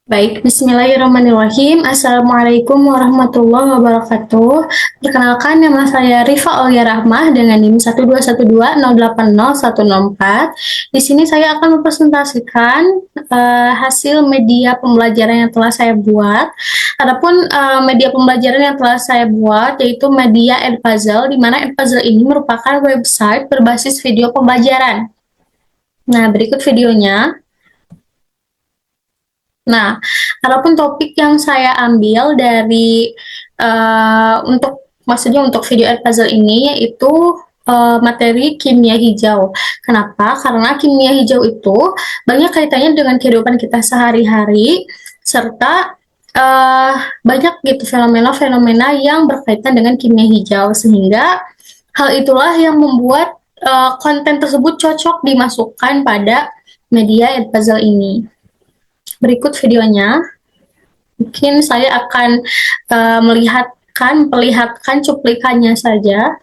Baik, bismillahirrahmanirrahim. Assalamualaikum warahmatullahi wabarakatuh. Perkenalkan, nama saya Rifa Aulia Rahmah dengan NIM 12120801004. Di sini saya akan mempresentasikan hasil media pembelajaran yang telah saya buat. Adapun media pembelajaran yang telah saya buat yaitu media Edpuzzle, di mana Edpuzzle ini merupakan website berbasis video pembelajaran. Nah, berikut videonya. Nah, adapun topik yang saya ambil dari maksudnya untuk video Edpuzzle ini yaitu materi kimia hijau. Kenapa? Karena kimia hijau itu banyak kaitannya dengan kehidupan kita sehari-hari serta banyak gitu fenomena-fenomena yang berkaitan dengan kimia hijau, sehingga hal itulah yang membuat konten tersebut cocok dimasukkan pada media Edpuzzle ini. Berikut videonya. Mungkin saya akan memperlihatkan cuplikannya saja.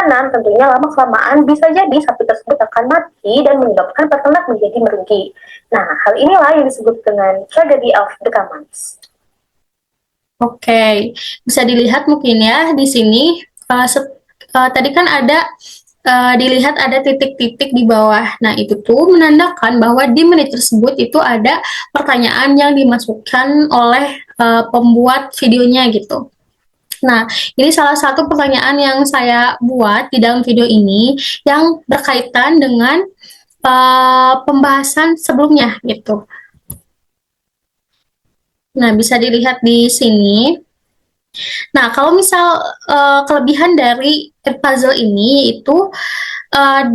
Tentunya lama-kelamaan bisa jadi sapi tersebut akan mati dan menyebabkan peternak menjadi merugi. Nah, hal inilah yang disebut dengan tragedy of the commons. Oke, bisa dilihat mungkin ya di sini. Tadi kan ada dilihat ada titik-titik di bawah. Nah, itu tuh menandakan bahwa di menit tersebut itu ada pertanyaan yang dimasukkan oleh pembuat videonya gitu. Nah, ini salah satu pertanyaan yang saya buat di dalam video ini yang berkaitan dengan pembahasan sebelumnya gitu. Nah, bisa dilihat di sini. Nah, kalau misal kelebihan dari Edpuzzle ini itu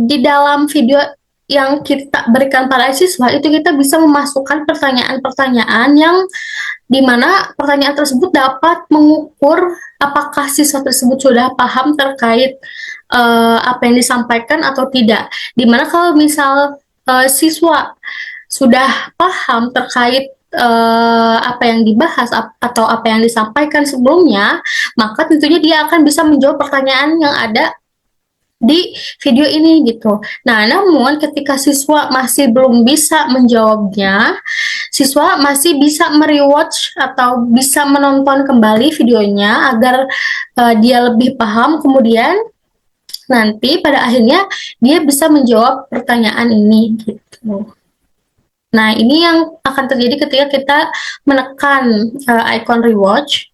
di dalam video yang kita berikan pada siswa itu kita bisa memasukkan pertanyaan-pertanyaan yang dimana pertanyaan tersebut dapat mengukur apakah siswa tersebut sudah paham terkait apa yang disampaikan atau tidak. Dimana kalau misal siswa sudah paham terkait apa yang dibahas atau apa yang disampaikan sebelumnya, maka tentunya dia akan bisa menjawab pertanyaan yang ada di video ini gitu. Nah, namun ketika siswa masih belum bisa menjawabnya, siswa masih bisa merewatch atau bisa menonton kembali videonya agar dia lebih paham, kemudian nanti pada akhirnya dia bisa menjawab pertanyaan ini gitu. Nah, ini yang akan terjadi ketika kita menekan icon rewatch.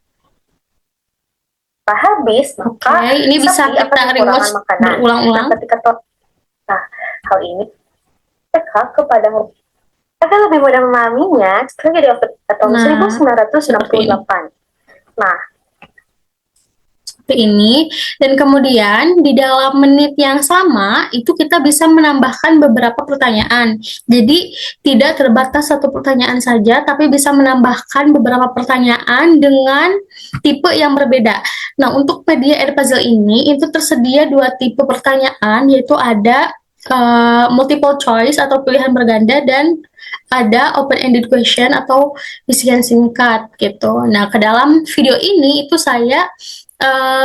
Habis, maka ini bisa kita rewatch berulang-ulang. Nah, hal ini mereka kepada agar lebih mudah memahaminya, tragedi of tahun 1968. Nah, ini, dan kemudian di dalam menit yang sama itu kita bisa menambahkan beberapa pertanyaan. Jadi tidak terbatas satu pertanyaan saja, tapi bisa menambahkan beberapa pertanyaan dengan tipe yang berbeda. Nah, untuk media Edpuzzle ini itu tersedia dua tipe pertanyaan, yaitu ada multiple choice atau pilihan berganda dan ada open-ended question atau isian singkat gitu. Nah, ke dalam video ini itu saya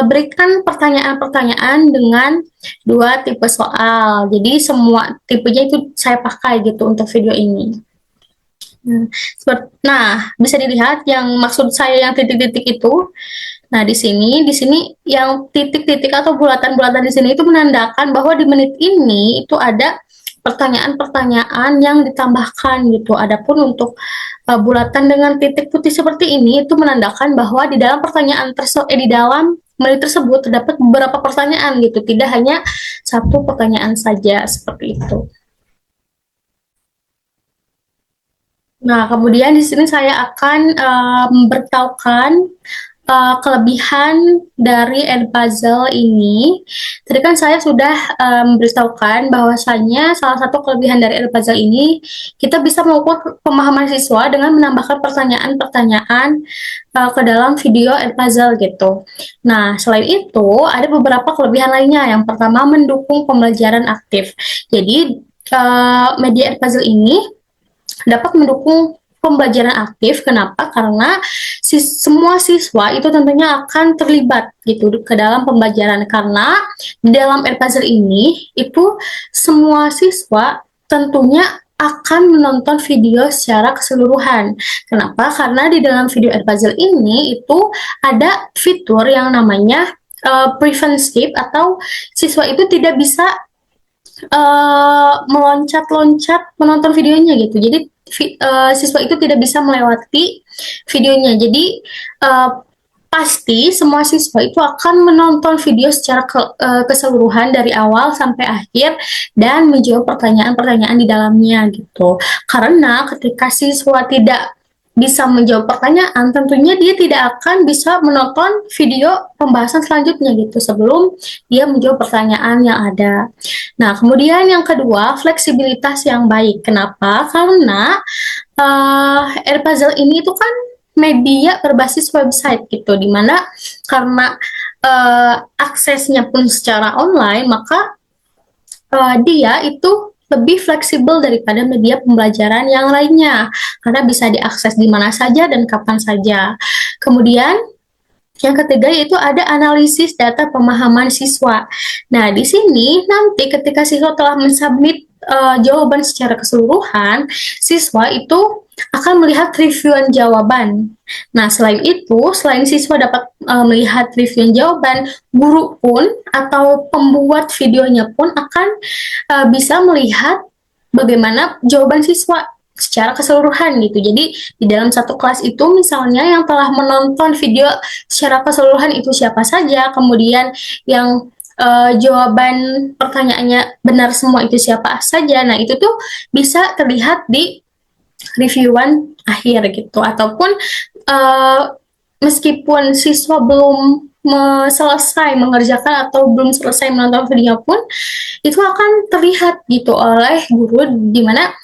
berikan pertanyaan-pertanyaan dengan dua tipe soal. Jadi semua tipenya itu saya pakai gitu untuk video ini. Nah, bisa dilihat yang maksud saya yang titik-titik itu. Nah, di sini yang titik-titik atau bulatan-bulatan di sini itu menandakan bahwa di menit ini itu ada pertanyaan-pertanyaan yang ditambahkan gitu. Adapun untuk bulatan dengan titik putih seperti ini itu menandakan bahwa di dalam di dalam menit tersebut terdapat beberapa pertanyaan gitu, tidak hanya satu pertanyaan saja seperti itu. Nah, kemudian di sini saya akan memberitahukan kelebihan dari Edpuzzle ini. Tadi kan saya sudah memberitahukan bahwasanya salah satu kelebihan dari Edpuzzle ini kita bisa mengukur pemahaman siswa dengan menambahkan pertanyaan-pertanyaan ke dalam video Edpuzzle gitu. Nah, selain itu ada beberapa kelebihan lainnya. Yang pertama, mendukung pembelajaran aktif. Jadi media Edpuzzle ini dapat mendukung pembelajaran aktif. Kenapa? Karena semua siswa itu tentunya akan terlibat gitu ke dalam pembelajaran, karena di dalam Edpuzzle ini itu semua siswa tentunya akan menonton video secara keseluruhan. Kenapa? Karena di dalam video Edpuzzle ini itu ada fitur yang namanya prevent skip, atau siswa itu tidak bisa meloncat-loncat menonton videonya gitu. Jadi siswa itu tidak bisa melewati videonya. Jadi pasti semua siswa itu akan menonton video secara keseluruhan dari awal sampai akhir dan menjawab pertanyaan-pertanyaan di dalamnya gitu. Karena ketika siswa tidak bisa menjawab pertanyaan, tentunya dia tidak akan bisa menonton video pembahasan selanjutnya gitu sebelum dia menjawab pertanyaan yang ada. Nah, kemudian yang kedua, fleksibilitas yang baik. Kenapa? Karena Edpuzzle ini itu kan media berbasis website gitu, dimana karena aksesnya pun secara online, maka dia itu lebih fleksibel daripada media pembelajaran yang lainnya, karena bisa diakses di mana saja dan kapan saja. Kemudian yang ketiga yaitu ada analisis data pemahaman siswa. Nah, di sini nanti ketika siswa telah mensubmit jawaban secara keseluruhan, siswa itu akan melihat reviewan jawaban. Nah, selain itu, selain siswa dapat melihat reviewan jawaban, guru pun atau pembuat videonya pun akan bisa melihat bagaimana jawaban siswa secara keseluruhan gitu. Jadi di dalam satu kelas itu misalnya yang telah menonton video secara keseluruhan itu siapa saja, kemudian yang jawaban pertanyaannya benar semua itu siapa saja. Nah, itu tuh bisa terlihat di reviewan akhir gitu. Ataupun meskipun siswa belum selesai mengerjakan atau belum selesai menonton video pun, itu akan terlihat gitu oleh guru, di mana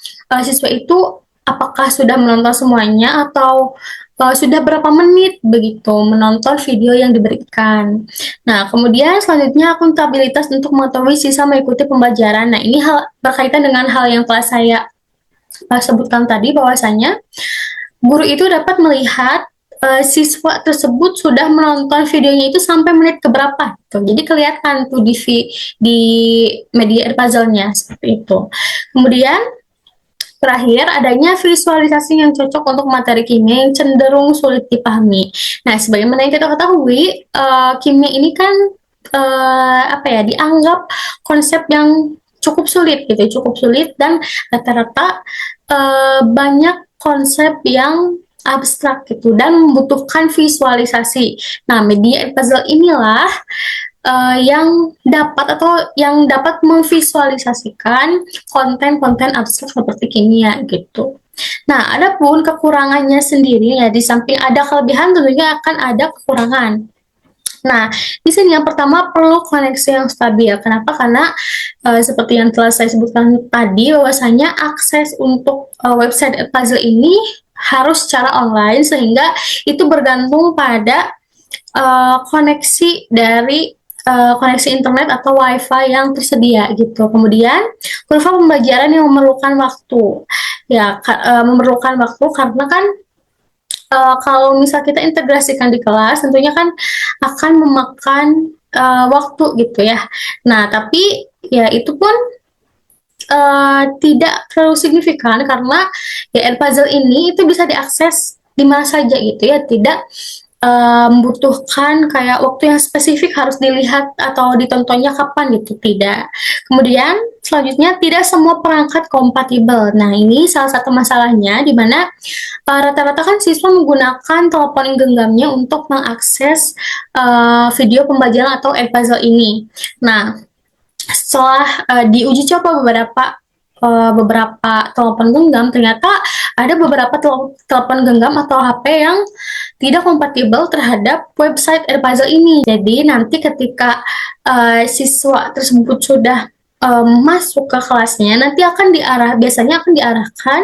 siswa itu apakah sudah menonton semuanya atau sudah berapa menit begitu menonton video yang diberikan. Nah, kemudian selanjutnya akuntabilitas untuk mengetahui siswa mengikuti pembelajaran. Nah, ini hal berkaitan dengan hal yang telah saya sebutkan tadi, bahwasanya guru itu dapat melihat siswa tersebut sudah menonton videonya itu sampai menit keberapa gitu. Jadi kelihatan tuh di media Edpuzzle-nya seperti itu. Kemudian terakhir, adanya visualisasi yang cocok untuk materi kimia yang cenderung sulit dipahami. Nah, sebagaimana yang kita ketahui, kimia ini kan dianggap konsep yang cukup sulit gitu, cukup sulit, dan rata-rata banyak konsep yang abstrak gitu dan membutuhkan visualisasi. Nah, media Edpuzzle inilah yang dapat memvisualisasikan konten-konten abstrak seperti kimia gitu. Nah, adapun kekurangannya sendiri ya, di samping ada kelebihan tentunya akan ada kekurangan. Nah, di sini yang pertama perlu koneksi yang stabil. Kenapa? Karena seperti yang telah saya sebutkan tadi, bahwasanya akses untuk website Edpuzzle ini harus secara online, sehingga itu bergantung pada koneksi dari koneksi internet atau wifi yang tersedia gitu. Kemudian kurva pembelajaran yang memerlukan waktu, ya memerlukan waktu karena kan kalau misal kita integrasikan di kelas, tentunya kan akan memakan waktu gitu ya. Nah, tapi ya itu pun tidak terlalu signifikan, karena ya Edpuzzle ini itu bisa diakses di mana saja gitu ya, tidak membutuhkan kayak waktu yang spesifik harus dilihat atau ditontonnya kapan gitu, tidak. Kemudian selanjutnya tidak semua perangkat kompatibel. Nah, ini salah satu masalahnya, di mana rata-rata kan siswa menggunakan telepon genggamnya untuk mengakses video pembelajaran atau Edpuzzle ini. Nah, setelah diuji coba beberapa telepon genggam, ternyata ada beberapa telepon genggam atau HP yang tidak kompatibel terhadap website Edpuzzle ini. Jadi nanti ketika siswa tersebut sudah masuk ke kelasnya, nanti biasanya akan diarahkan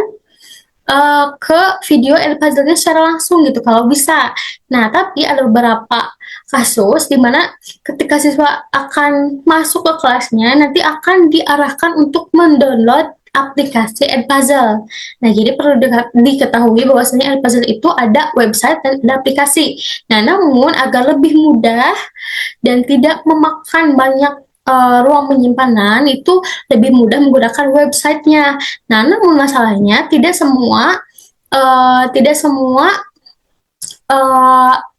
ke video Edpuzzle-nya secara langsung gitu kalau bisa. Nah, tapi ada beberapa kasus di mana ketika siswa akan masuk ke kelasnya, nanti akan diarahkan untuk mendownload aplikasi Edpuzzle. Nah, jadi perlu diketahui bahwasanya Edpuzzle itu ada website dan ada aplikasi. Nah, namun agar lebih mudah dan tidak memakan banyak ruang penyimpanan, itu lebih mudah menggunakan websitenya. Nah, namun masalahnya tidak semua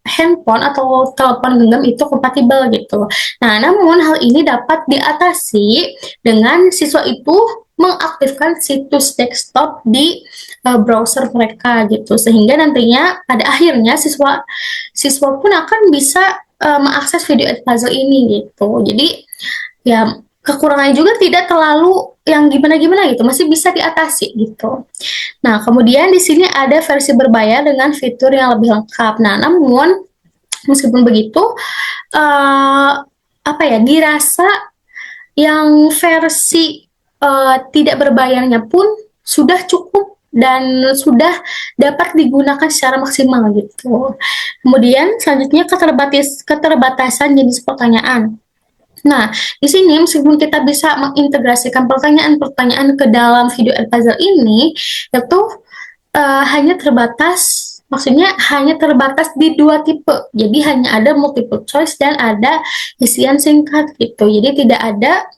handphone atau telepon genggam itu kompatibel gitu. Nah, namun hal ini dapat diatasi dengan siswa itu mengaktifkan situs desktop di browser mereka gitu, sehingga nantinya pada akhirnya siswa siswa pun akan bisa mengakses video Edpuzzle ini gitu. Jadi ya kekurangannya juga tidak terlalu yang gimana-gimana gitu, masih bisa diatasi gitu. Nah, kemudian di sini ada versi berbayar dengan fitur yang lebih lengkap. Nah, namun meskipun begitu, apa ya, dirasa yang versi tidak berbayarnya pun sudah cukup dan sudah dapat digunakan secara maksimal gitu. Kemudian selanjutnya keterbatasan jenis pertanyaan. Nah, di sini meskipun kita bisa mengintegrasikan pertanyaan-pertanyaan ke dalam video Edpuzzle ini, itu hanya terbatas, maksudnya hanya terbatas di dua tipe. Jadi hanya ada multiple choice dan ada isian singkat gitu. Jadi tidak ada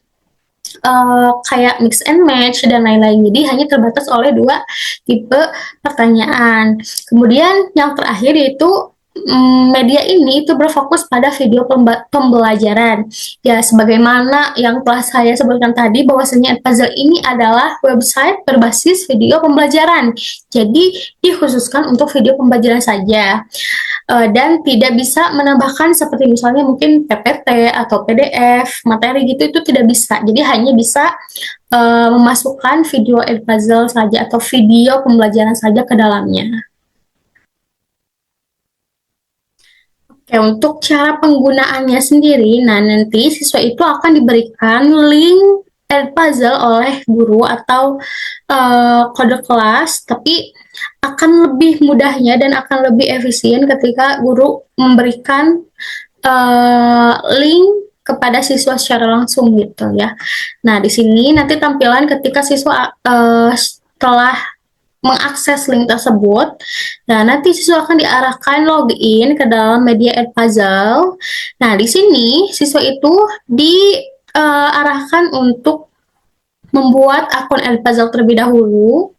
kayak mix and match dan lain-lain. Jadi hanya terbatas oleh dua tipe pertanyaan. Kemudian yang terakhir yaitu media ini itu berfokus pada video pembelajaran. Ya, sebagaimana yang telah saya sebutkan tadi, bahwasanya Edpuzzle ini adalah website berbasis video pembelajaran. Jadi dikhususkan untuk video pembelajaran saja. Dan tidak bisa menambahkan seperti misalnya mungkin PPT atau PDF materi gitu, itu tidak bisa. Jadi hanya bisa memasukkan video Edpuzzle saja atau video pembelajaran saja ke dalamnya. Oke, untuk cara penggunaannya sendiri, nah nanti siswa itu akan diberikan link Edpuzzle oleh guru atau kode kelas, tapi akan lebih mudahnya dan akan lebih efisien ketika guru memberikan link kepada siswa secara langsung gitu ya. Nah, di sini nanti tampilan ketika siswa telah mengakses link tersebut. Nah, nanti siswa akan diarahkan login ke dalam media Edpuzzle. Nah, di sini siswa itu diarahkan untuk membuat akun Edpuzzle terlebih dahulu.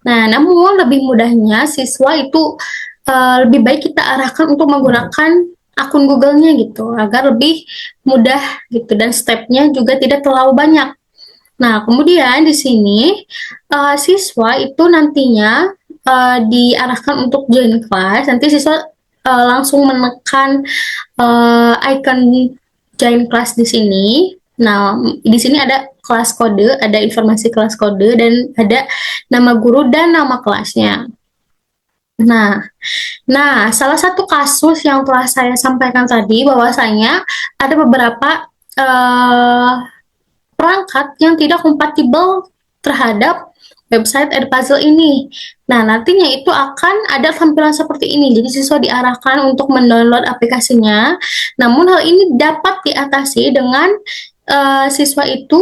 Nah, namun lebih mudahnya siswa itu lebih baik kita arahkan untuk menggunakan akun Google-nya gitu, agar lebih mudah gitu dan step-nya juga tidak terlalu banyak. Nah, kemudian di sini siswa itu nantinya diarahkan untuk join kelas. Nanti siswa langsung menekan icon join kelas di sini. Nah, di sini ada kelas kode, ada informasi kelas kode, dan ada nama guru dan nama kelasnya. Nah, salah satu kasus yang telah saya sampaikan tadi, bahwasanya ada beberapa perangkat yang tidak kompatibel terhadap website Edpuzzle ini. Nah, nantinya itu akan ada tampilan seperti ini. Jadi siswa diarahkan untuk mendownload aplikasinya. Namun hal ini dapat diatasi dengan siswa itu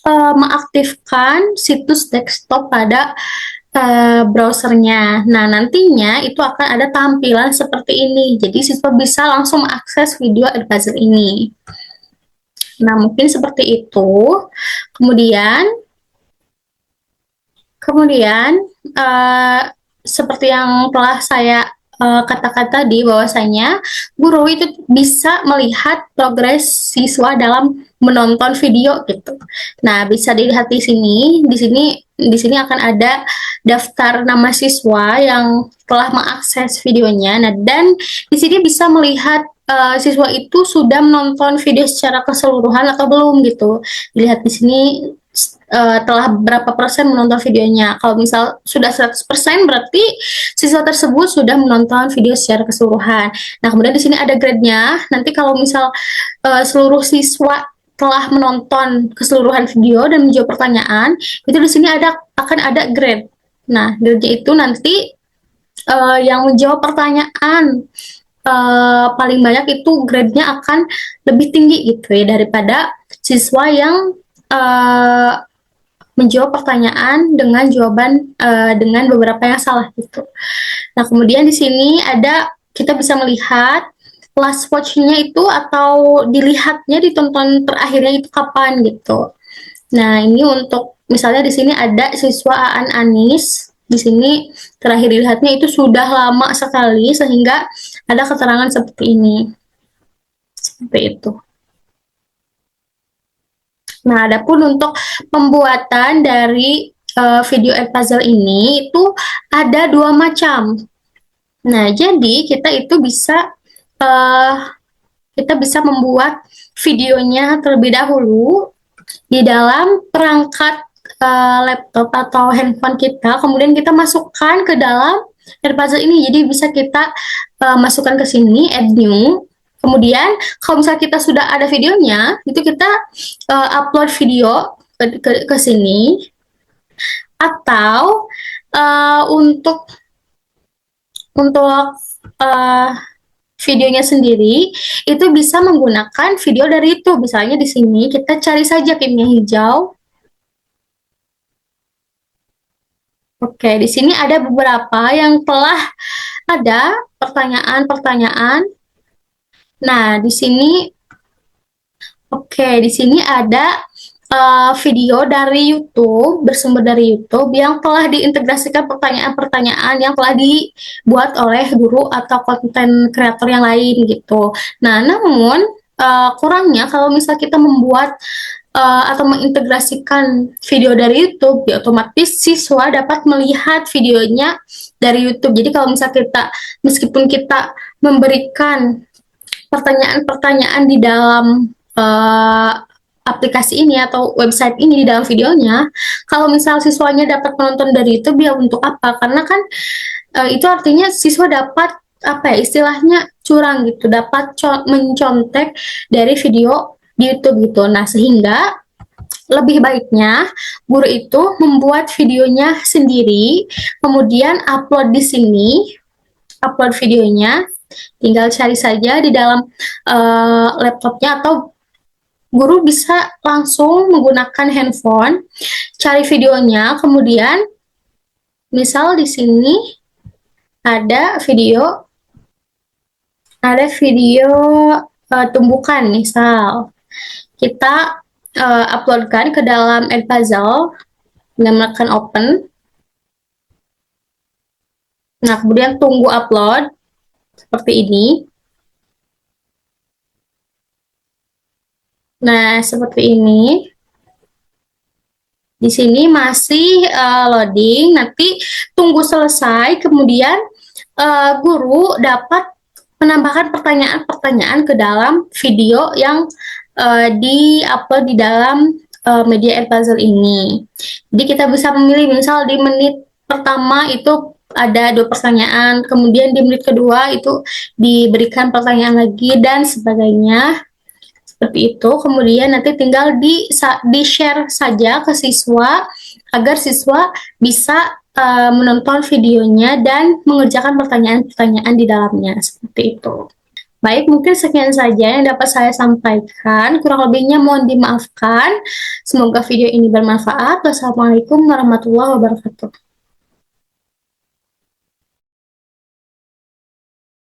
mengaktifkan situs desktop pada browsernya. Nah, nantinya itu akan ada tampilan seperti ini. Jadi siswa bisa langsung mengakses video Edpuzzle ini. Nah, mungkin seperti itu. Kemudian seperti yang telah saya katakan tadi, bahwasanya guru itu bisa melihat progres siswa dalam menonton video gitu. Nah, bisa dilihat di sini. Di sini akan ada daftar nama siswa yang telah mengakses videonya. Nah, dan di sini bisa melihat siswa itu sudah menonton video secara keseluruhan atau belum gitu. Dilihat di sini telah berapa persen menonton videonya. Kalau misal sudah 100%, berarti siswa tersebut sudah menonton video secara keseluruhan. Nah, kemudian di sini ada grade-nya. Nanti kalau misal seluruh siswa telah menonton keseluruhan video dan menjawab pertanyaan, itu di sini akan ada grade. Nah, grade-nya itu nanti yang menjawab pertanyaan paling banyak itu grade-nya akan lebih tinggi gitu ya, daripada siswa yang menjawab pertanyaan dengan jawaban dengan beberapa yang salah gitu. Nah, kemudian di sini ada kita bisa melihat last watch-nya itu atau dilihatnya ditonton terakhirnya itu kapan gitu. Nah, ini untuk misalnya di sini ada siswa Aan Anis. Di sini terakhir dilihatnya itu sudah lama sekali sehingga ada keterangan seperti ini. Seperti itu. Nah, adapun untuk pembuatan dari video Edpuzzle ini itu ada dua macam. Nah, jadi uh, kita bisa membuat videonya terlebih dahulu di dalam perangkat laptop atau handphone kita, kemudian kita masukkan ke dalam Edpuzzle ini. Jadi bisa kita masukkan ke sini, add new. Kemudian kalau misalnya kita sudah ada videonya, itu kita upload video ke sini. Atau untuk videonya sendiri itu bisa menggunakan video dari itu. Misalnya di sini kita cari saja kimia hijau. Oke, di sini ada beberapa yang telah ada pertanyaan-pertanyaan. Nah, di sini ada video dari YouTube, bersumber dari YouTube yang telah diintegrasikan pertanyaan-pertanyaan yang telah dibuat oleh guru atau konten kreator yang lain gitu. Nah, namun kurangnya kalau misal kita membuat atau mengintegrasikan video dari YouTube, ya otomatis siswa dapat melihat videonya dari YouTube. Jadi kalau misal meskipun kita memberikan pertanyaan-pertanyaan di dalam aplikasi ini atau website ini di dalam videonya, kalau misal siswanya dapat menonton dari YouTube, ya untuk apa? Karena kan itu artinya siswa dapat istilahnya curang gitu, dapat mencontek dari video di YouTube gitu. Nah, sehingga lebih baiknya guru itu membuat videonya sendiri, kemudian upload di sini, upload videonya, tinggal cari saja di dalam laptopnya, atau guru bisa langsung menggunakan handphone, cari videonya, kemudian misal di sini ada video tumbukan, misal kita uploadkan ke dalam Edpuzzle dengan menekan open. Nah, kemudian tunggu upload seperti ini. Nah, seperti ini. Di sini masih loading, nanti tunggu selesai, kemudian guru dapat menambahkan pertanyaan-pertanyaan ke dalam video yang di-upload di dalam media Edpuzzle ini. Jadi kita bisa memilih, misal di menit pertama itu ada 2 pertanyaan, kemudian di menit kedua itu diberikan pertanyaan lagi, dan sebagainya. Seperti itu. Kemudian nanti tinggal di-share saja ke siswa agar siswa bisa menonton videonya dan mengerjakan pertanyaan-pertanyaan di dalamnya. Seperti itu. Baik, mungkin sekian saja yang dapat saya sampaikan. Kurang lebihnya mohon dimaafkan. Semoga video ini bermanfaat. Wassalamualaikum warahmatullahi wabarakatuh.